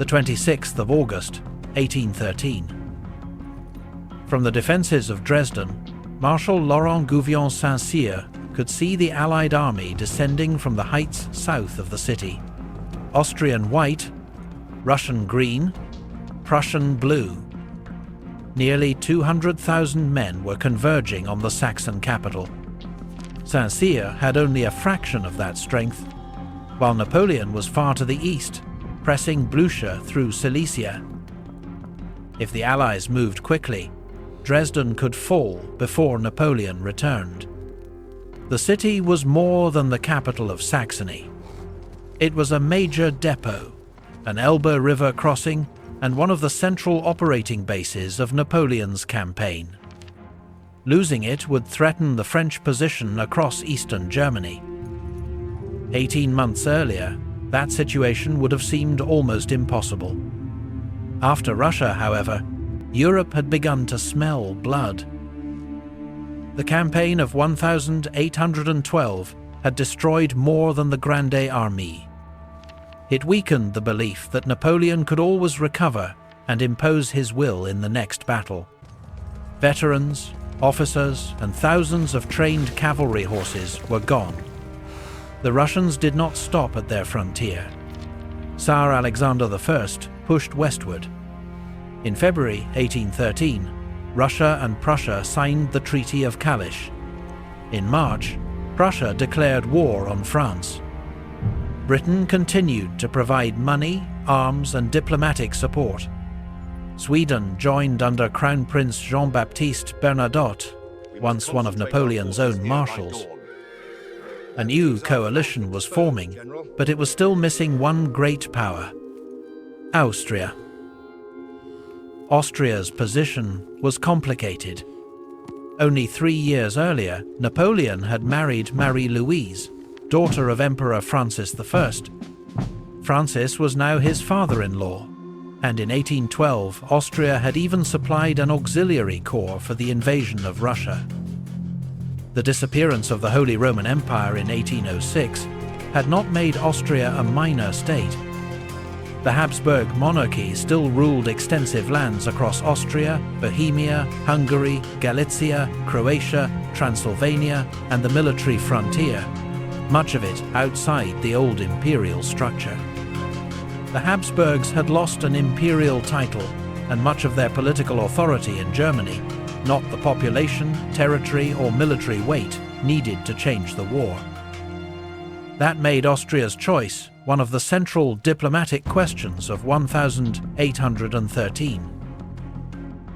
the 26th of August, 1813. From the defences of Dresden, Marshal Saint-Cyr could see the Allied army descending from the heights south of the city. Austrian white, Russian green, Prussian blue. Nearly 200,000 men were converging on the Saxon capital. Saint-Cyr had only a fraction of that strength, while Napoleon was far to the east, pressing Blucher through Silesia. If the Allies moved quickly, Dresden could fall before Napoleon returned. The city was more than the capital of Saxony. It was a major depot, an Elbe River crossing, and one of the central operating bases of Napoleon's campaign. Losing it would threaten the French position across eastern Germany. 18 months earlier, that situation would have seemed almost impossible. After Russia, however, Europe had begun to smell blood. The campaign of 1812 had destroyed more than the Grande Armée. It weakened the belief that Napoleon could always recover and impose his will in the next battle. Veterans, officers, and thousands of trained cavalry horses were gone. The Russians did not stop at their frontier. Tsar Alexander I pushed westward. In February 1813, Russia and Prussia signed the Treaty of Kalisz. In March, Prussia declared war on France. Britain continued to provide money, arms, and diplomatic support. Sweden joined under Crown Prince Jean-Baptiste Bernadotte, once one of Napoleon's own marshals. A new coalition was forming, but it was still missing one great power: Austria. Austria's position was complicated. Only 3 years earlier, Napoleon had married Marie-Louise, daughter of Emperor Francis I. Francis was now his father-in-law, and in 1812 Austria had even supplied an auxiliary corps for the invasion of Russia. The disappearance of the Holy Roman Empire in 1806 had not made Austria a minor state. The Habsburg monarchy still ruled extensive lands across Austria, Bohemia, Hungary, Galicia, Croatia, Transylvania, and the military frontier, much of it outside the old imperial structure. The Habsburgs had lost an imperial title and much of their political authority in Germany, not the population, territory, or military weight needed to change the war. That made Austria's choice one of the central diplomatic questions of 1813.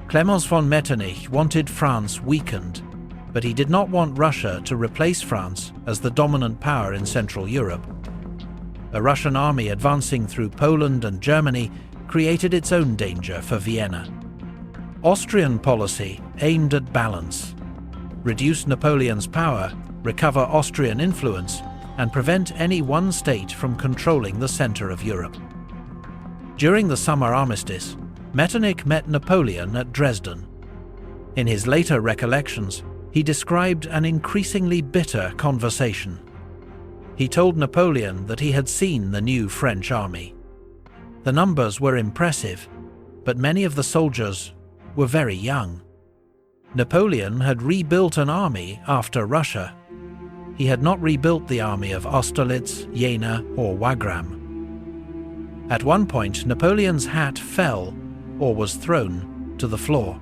Clemens von Metternich wanted France weakened, but he did not want Russia to replace France as the dominant power in Central Europe. A Russian army advancing through Poland and Germany created its own danger for Vienna. Austrian policy aimed at balance: reduce Napoleon's power, recover Austrian influence, and prevent any one state from controlling the center of Europe. During the summer armistice, Metternich met Napoleon at Dresden. In his later recollections, he described an increasingly bitter conversation. He told Napoleon that he had seen the new French army. The numbers were impressive, but many of the soldiers were very young. Napoleon had rebuilt an army after Russia. He had not rebuilt the army of Austerlitz, Jena, or Wagram. At one point, Napoleon's hat fell, or was thrown, to the floor.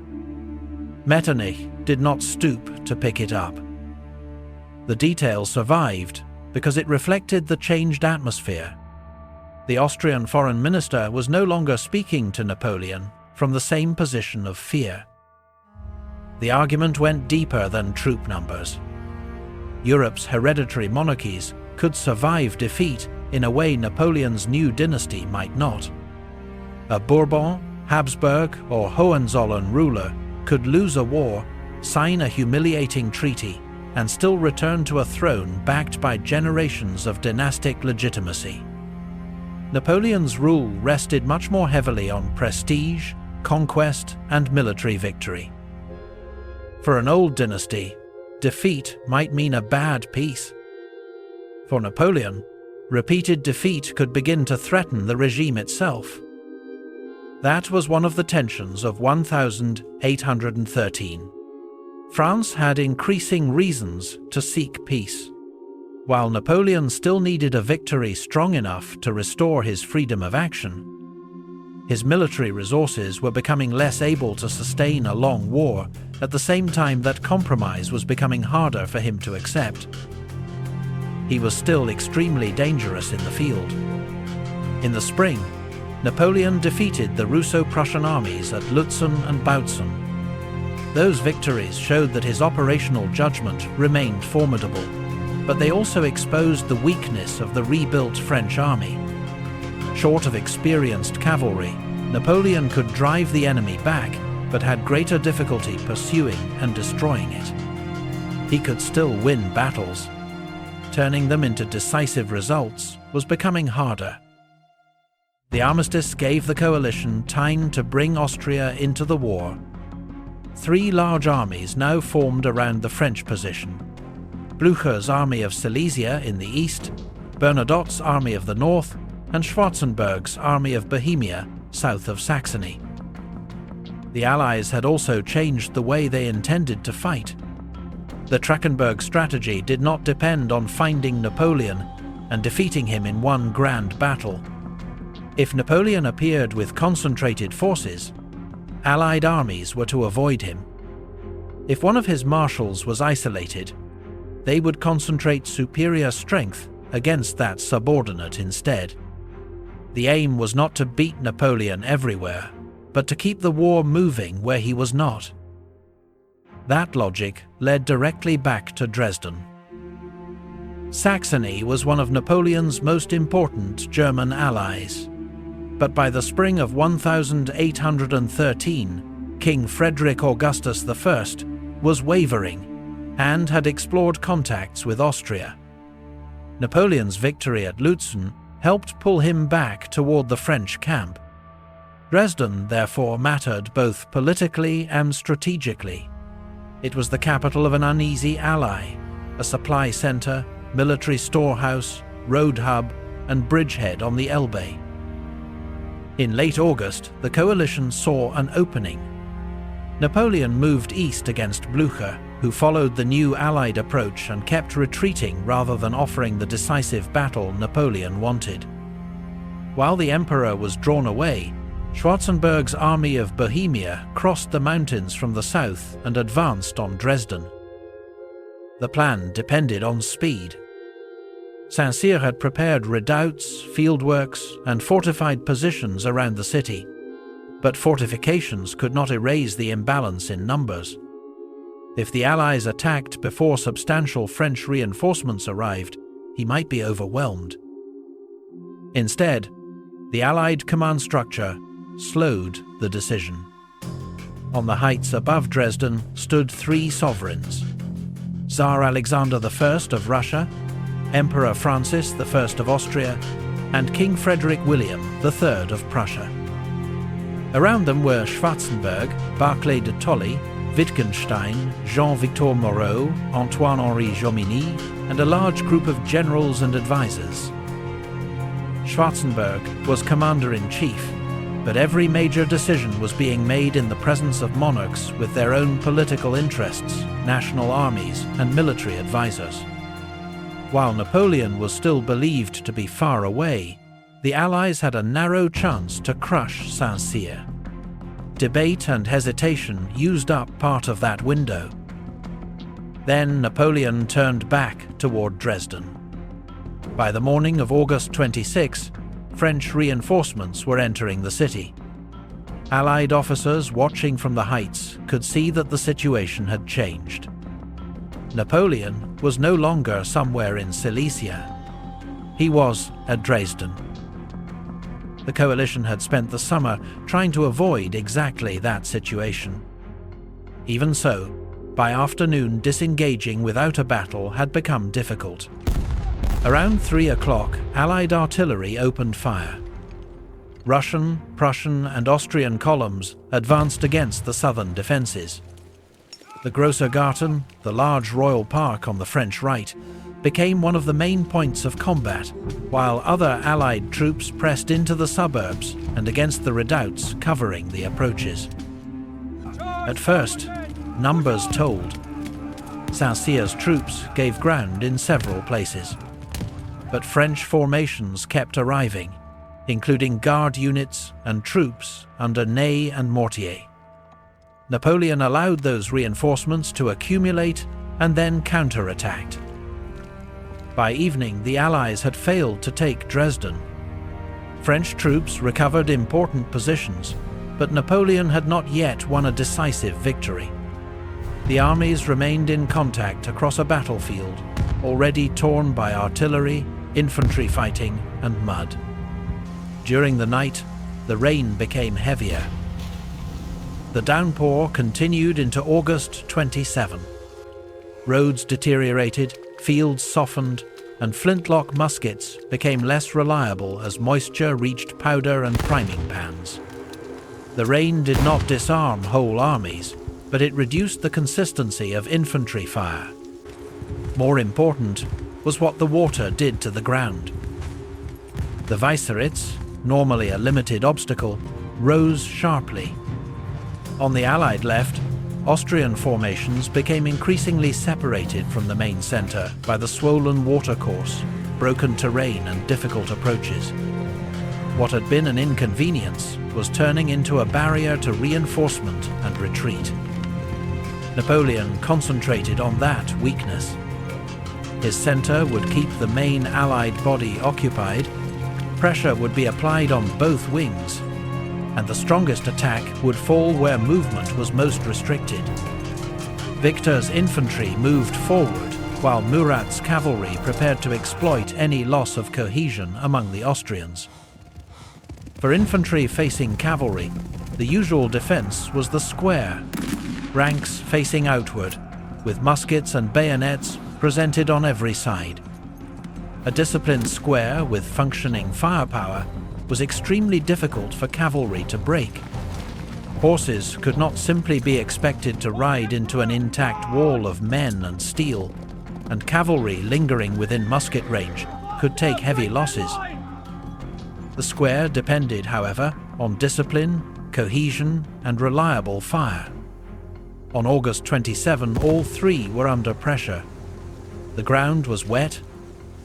Metternich did not stoop to pick it up. The detail survived because it reflected the changed atmosphere. The Austrian foreign minister was no longer speaking to Napoleon from the same position of fear. The argument went deeper than troop numbers. Europe's hereditary monarchies could survive defeat in a way Napoleon's new dynasty might not. A Bourbon, Habsburg, or Hohenzollern ruler could lose a war, sign a humiliating treaty, and still return to a throne backed by generations of dynastic legitimacy. Napoleon's rule rested much more heavily on prestige, conquest, and military victory. For an old dynasty, defeat might mean a bad peace. For Napoleon, repeated defeat could begin to threaten the regime itself. That was one of the tensions of 1813. France had increasing reasons to seek peace. While Napoleon still needed a victory strong enough to restore his freedom of action, his military resources were becoming less able to sustain a long war, at the same time that compromise was becoming harder for him to accept. He was still extremely dangerous in the field. In the spring, Napoleon defeated the Russo-Prussian armies at Lutzen and Bautzen. Those victories showed that his operational judgment remained formidable, but they also exposed the weakness of the rebuilt French army. Short of experienced cavalry, Napoleon could drive the enemy back, but had greater difficulty pursuing and destroying it. He could still win battles. Turning them into decisive results was becoming harder. The armistice gave the coalition time to bring Austria into the war. 3 large armies now formed around the French position: Blücher's Army of Silesia in the east, Bernadotte's Army of the north, and Schwarzenberg's Army of Bohemia south of Saxony. The Allies had also changed the way they intended to fight. The Trachenberg strategy did not depend on finding Napoleon and defeating him in one grand battle. If Napoleon appeared with concentrated forces, Allied armies were to avoid him. If one of his marshals was isolated, they would concentrate superior strength against that subordinate instead. The aim was not to beat Napoleon everywhere, but to keep the war moving where he was not. That logic led directly back to Dresden. Saxony was one of Napoleon's most important German allies. But by the spring of 1813, King Frederick Augustus I was wavering and had explored contacts with Austria. Napoleon's victory at Lutzen helped pull him back toward the French camp. Dresden, therefore, mattered both politically and strategically. It was the capital of an uneasy ally, a supply center, military storehouse, road hub, and bridgehead on the Elbe. In late August, the coalition saw an opening. Napoleon moved east against Blücher, who followed the new Allied approach and kept retreating rather than offering the decisive battle Napoleon wanted. While the Emperor was drawn away, Schwarzenberg's Army of Bohemia crossed the mountains from the south and advanced on Dresden. The plan depended on speed. Saint-Cyr had prepared redoubts, fieldworks, and fortified positions around the city, but fortifications could not erase the imbalance in numbers. If the Allies attacked before substantial French reinforcements arrived, he might be overwhelmed. Instead, the Allied command structure slowed the decision. On the heights above Dresden stood 3 sovereigns: Tsar Alexander I of Russia, Emperor Francis I of Austria, and King Frederick William III of Prussia. Around them were Schwarzenberg, Barclay de Tolly, Wittgenstein, Jean-Victor Moreau, Antoine-Henri Jomini, and a large group of generals and advisors. Schwarzenberg was commander-in-chief, but every major decision was being made in the presence of monarchs with their own political interests, national armies, and military advisors. While Napoleon was still believed to be far away, the Allies had a narrow chance to crush Saint-Cyr. Debate and hesitation used up part of that window. Then Napoleon turned back toward Dresden. By the morning of August 26, French reinforcements were entering the city. Allied officers watching from the heights could see that the situation had changed. Napoleon was no longer somewhere in Silesia. He was at Dresden. The coalition had spent the summer trying to avoid exactly that situation. Even so, by afternoon disengaging without a battle had become difficult. Around 3 o'clock, Allied artillery opened fire. Russian, Prussian, and Austrian columns advanced against the southern defences. The Grosser Garten, the large royal park on the French right, became one of the main points of combat, while other Allied troops pressed into the suburbs and against the redoubts covering the approaches. At first, numbers told. Saint-Cyr's troops gave ground in several places. But French formations kept arriving, including guard units and troops under Ney and Mortier. Napoleon allowed those reinforcements to accumulate and then counterattacked. By evening, the Allies had failed to take Dresden. French troops recovered important positions, but Napoleon had not yet won a decisive victory. The armies remained in contact across a battlefield, already torn by artillery, infantry fighting, and mud. During the night, the rain became heavier. The downpour continued into August 27. Roads deteriorated, fields softened, and flintlock muskets became less reliable as moisture reached powder and priming pans. The rain did not disarm whole armies, but it reduced the consistency of infantry fire. More important was what the water did to the ground. The Weisseritz, normally a limited obstacle, rose sharply. On the Allied left, Austrian formations became increasingly separated from the main centre by the swollen watercourse, broken terrain and difficult approaches. What had been an inconvenience was turning into a barrier to reinforcement and retreat. Napoleon concentrated on that weakness. His centre would keep the main Allied body occupied, pressure would be applied on both wings, and the strongest attack would fall where movement was most restricted. Victor's infantry moved forward, while Murat's cavalry prepared to exploit any loss of cohesion among the Austrians. For infantry facing cavalry, the usual defence was the square, ranks facing outward, with muskets and bayonets presented on every side. A disciplined square with functioning firepower was extremely difficult for cavalry to break. Horses could not simply be expected to ride into an intact wall of men and steel, and cavalry lingering within musket range could take heavy losses. The square depended, however, on discipline, cohesion, and reliable fire. On August 27, all three were under pressure. The ground was wet,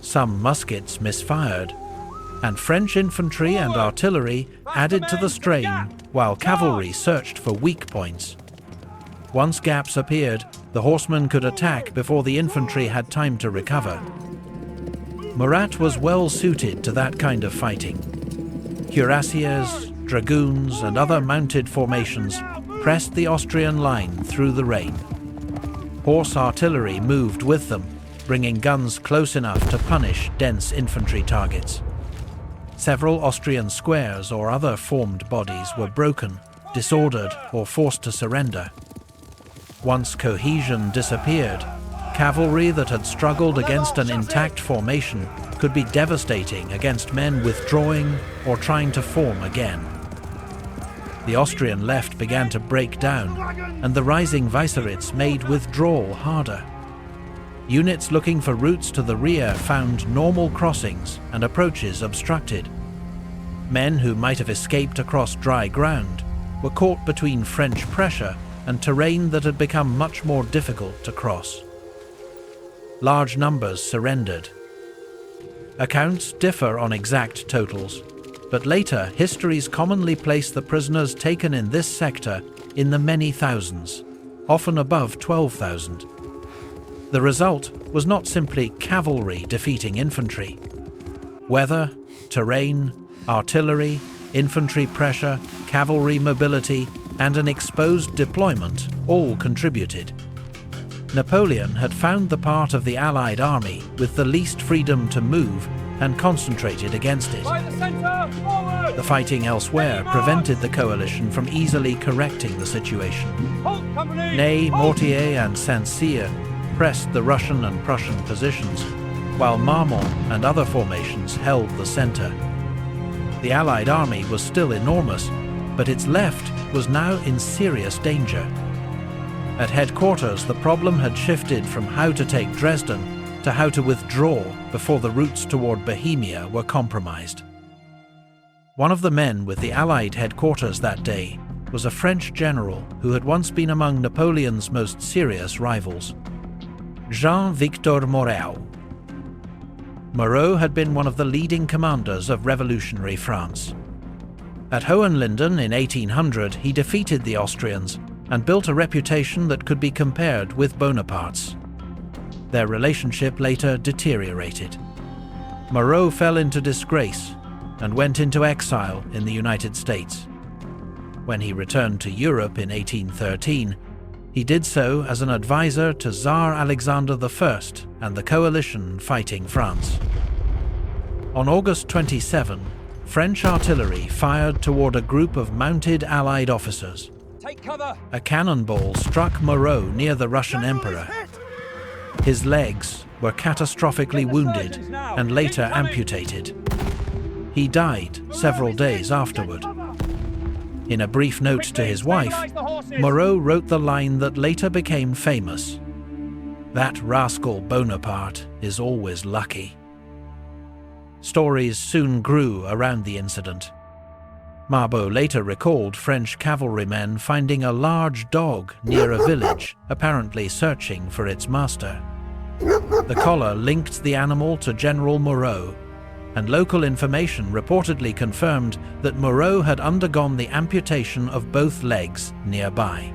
some muskets misfired, and French infantry and artillery added to the strain while cavalry searched for weak points. Once gaps appeared, the horsemen could attack before the infantry had time to recover. Murat was well suited to that kind of fighting. Cuirassiers, dragoons, and other mounted formations pressed the Austrian line through the rain. Horse artillery moved with them, bringing guns close enough to punish dense infantry targets. Several Austrian squares or other formed bodies were broken, disordered, or forced to surrender. Once cohesion disappeared, cavalry that had struggled against an intact formation could be devastating against men withdrawing or trying to form again. The Austrian left began to break down, and the rising Weisseritz made withdrawal harder. Units looking for routes to the rear found normal crossings and approaches obstructed. Men who might have escaped across dry ground were caught between French pressure and terrain that had become much more difficult to cross. Large numbers surrendered. Accounts differ on exact totals, but later histories commonly place the prisoners taken in this sector in the many thousands, often above 12,000. The result was not simply cavalry defeating infantry. Weather, terrain, artillery, infantry pressure, cavalry mobility, and an exposed deployment all contributed. Napoleon had found the part of the Allied army with the least freedom to move and concentrated against it. The fighting elsewhere prevented the coalition from easily correcting the situation. Ney, Mortier, and Saint-Cyr pressed the Russian and Prussian positions, while Marmont and other formations held the centre. The Allied army was still enormous, but its left was now in serious danger. At headquarters, the problem had shifted from how to take Dresden to how to withdraw before the routes toward Bohemia were compromised. One of the men with the Allied headquarters that day was a French general who had once been among Napoleon's most serious rivals, Jean-Victor Murat. Murat had been one of the leading commanders of revolutionary France. At Hohenlinden in 1800, he defeated the Austrians and built a reputation that could be compared with Bonaparte's. Their relationship later deteriorated. Murat fell into disgrace and went into exile in the United States. When he returned to Europe in 1813, he did so as an advisor to Tsar Alexander I and the coalition fighting France. On August 27, French artillery fired toward a group of mounted Allied officers. Take cover! A cannonball struck Murat near the Russian emperor. His legs were catastrophically wounded and later amputated. He died several days afterward. In a brief note to his wife, Murat wrote the line that later became famous: "That rascal Bonaparte is always lucky." Stories soon grew around the incident. Marbot later recalled French cavalrymen finding a large dog near a village, apparently searching for its master. The collar linked the animal to General Murat, and local information reportedly confirmed that Murat had undergone the amputation of both legs nearby.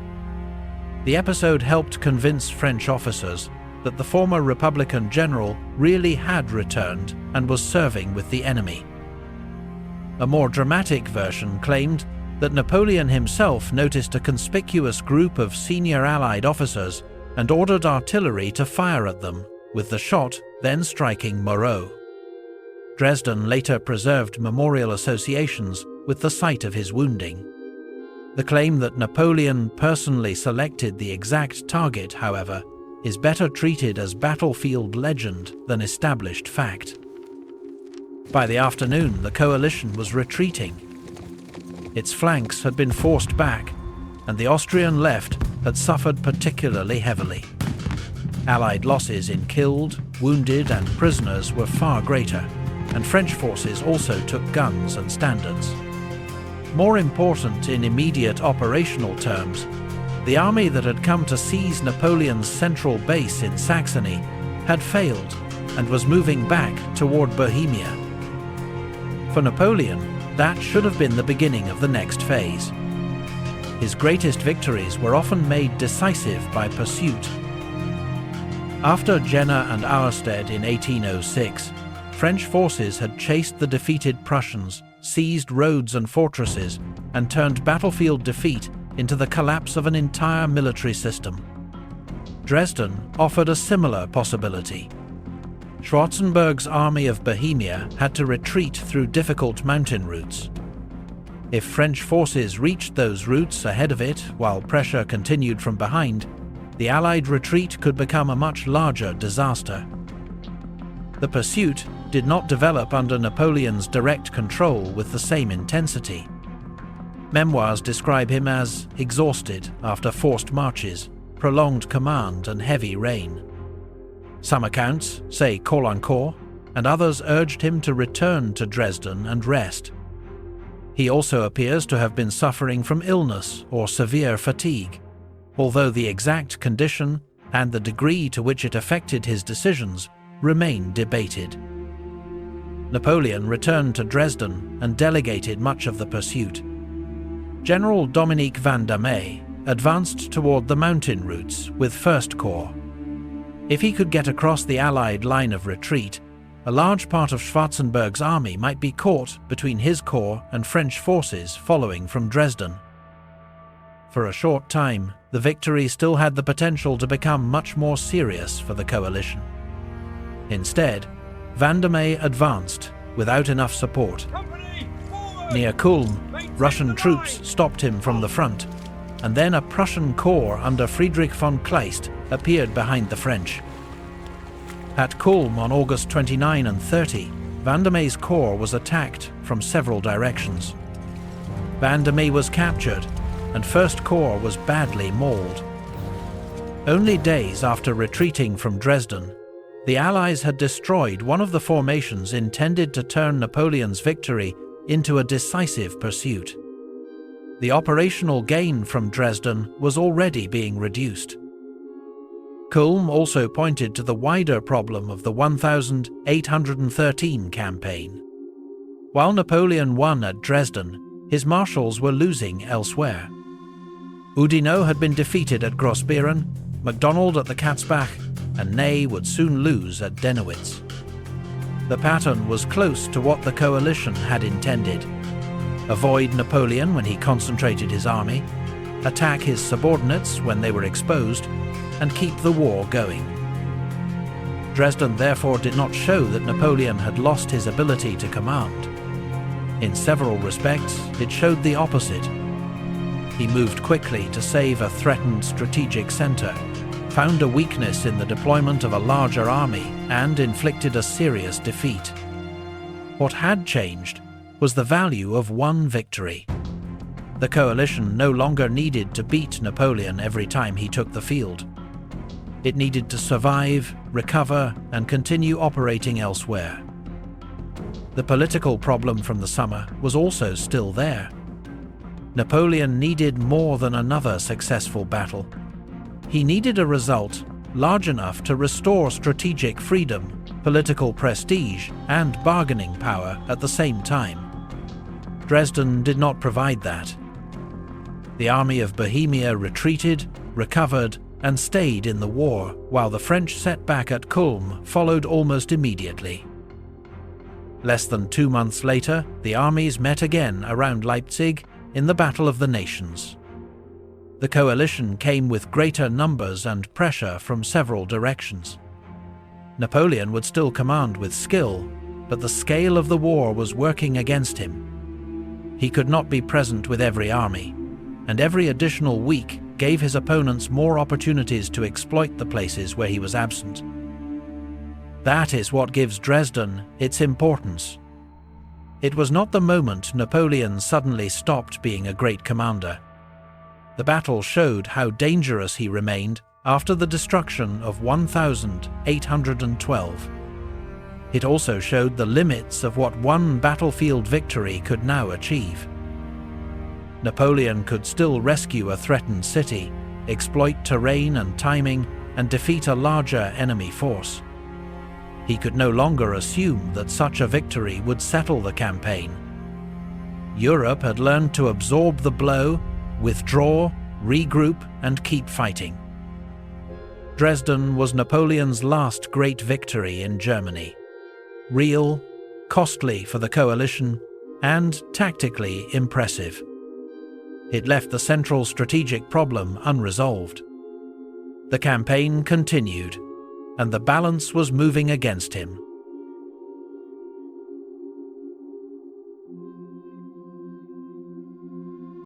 The episode helped convince French officers that the former Republican general really had returned and was serving with the enemy. A more dramatic version claimed that Napoleon himself noticed a conspicuous group of senior Allied officers and ordered artillery to fire at them, with the shot then striking Murat. Dresden later preserved memorial associations with the site of his wounding. The claim that Napoleon personally selected the exact target, however, is better treated as battlefield legend than established fact. By the afternoon, the coalition was retreating. Its flanks had been forced back, and the Austrian left had suffered particularly heavily. Allied losses in killed, wounded, and prisoners were far greater, and French forces also took guns and standards. More important in immediate operational terms, the army that had come to seize Napoleon's central base in Saxony had failed and was moving back toward Bohemia. For Napoleon, that should have been the beginning of the next phase. His greatest victories were often made decisive by pursuit. After Jena and Auerstedt in 1806, French forces had chased the defeated Prussians, seized roads and fortresses, and turned battlefield defeat into the collapse of an entire military system. Dresden offered a similar possibility. Schwarzenberg's Army of Bohemia had to retreat through difficult mountain routes. If French forces reached those routes ahead of it while pressure continued from behind, the Allied retreat could become a much larger disaster. The pursuit did not develop under Napoleon's direct control with the same intensity. Memoirs describe him as exhausted after forced marches, prolonged command, and heavy rain. Some accounts say Caulaincourt, and others urged him to return to Dresden and rest. He also appears to have been suffering from illness or severe fatigue, although the exact condition and the degree to which it affected his decisions remain debated. Napoleon returned to Dresden and delegated much of the pursuit. General Dominique Vandamme advanced toward the mountain routes with First Corps. If he could get across the Allied line of retreat, a large part of Schwarzenberg's army might be caught between his corps and French forces following from Dresden. For a short time, the victory still had the potential to become much more serious for the coalition. Instead, Vandamme advanced without enough support. Near Kulm, Russian troops stopped him from the front, and then a Prussian corps under Friedrich von Kleist appeared behind the French. At Kulm on August 29 and 30, Vandamme's corps was attacked from several directions. Vandamme was captured, and First Corps was badly mauled. Only days after retreating from Dresden, The Allies had destroyed one of the formations intended to turn Napoleon's victory into a decisive pursuit. The operational gain from Dresden was already being reduced. Kulm also pointed to the wider problem of the 1813 campaign. While Napoleon won at Dresden, his marshals were losing elsewhere. Oudinot had been defeated at Grossbeeren, MacDonald at the Katzbach, and Ney would soon lose at Dennewitz. The pattern was close to what the coalition had intended. Avoid Napoleon when he concentrated his army, attack his subordinates when they were exposed, and keep the war going. Dresden therefore did not show that Napoleon had lost his ability to command. In several respects, it showed the opposite. He moved quickly to save a threatened strategic centre, found a weakness in the deployment of a larger army, and inflicted a serious defeat. What had changed was the value of one victory. The coalition no longer needed to beat Napoleon every time he took the field. It needed to survive, recover, and continue operating elsewhere. The political problem from the summer was also still there. Napoleon needed more than another successful battle. He needed a result large enough to restore strategic freedom, political prestige, and bargaining power at the same time. Dresden did not provide that. The Army of Bohemia retreated, recovered, and stayed in the war, while the French setback at Kulm followed almost immediately. Less than 2 months later, the armies met again around Leipzig in the Battle of the Nations. The coalition came with greater numbers and pressure from several directions. Napoleon would still command with skill, but the scale of the war was working against him. He could not be present with every army, and every additional week gave his opponents more opportunities to exploit the places where he was absent. That is what gives Dresden its importance. It was not the moment Napoleon suddenly stopped being a great commander. The battle showed how dangerous he remained after the destruction of 1812. It also showed the limits of what one battlefield victory could now achieve. Napoleon could still rescue a threatened city, exploit terrain and timing, and defeat a larger enemy force. He could no longer assume that such a victory would settle the campaign. Europe had learned to absorb the blow, withdraw, regroup, and keep fighting. Dresden was Napoleon's last great victory in Germany. Real, costly for the coalition, and tactically impressive. It left the central strategic problem unresolved. The campaign continued, and the balance was moving against him.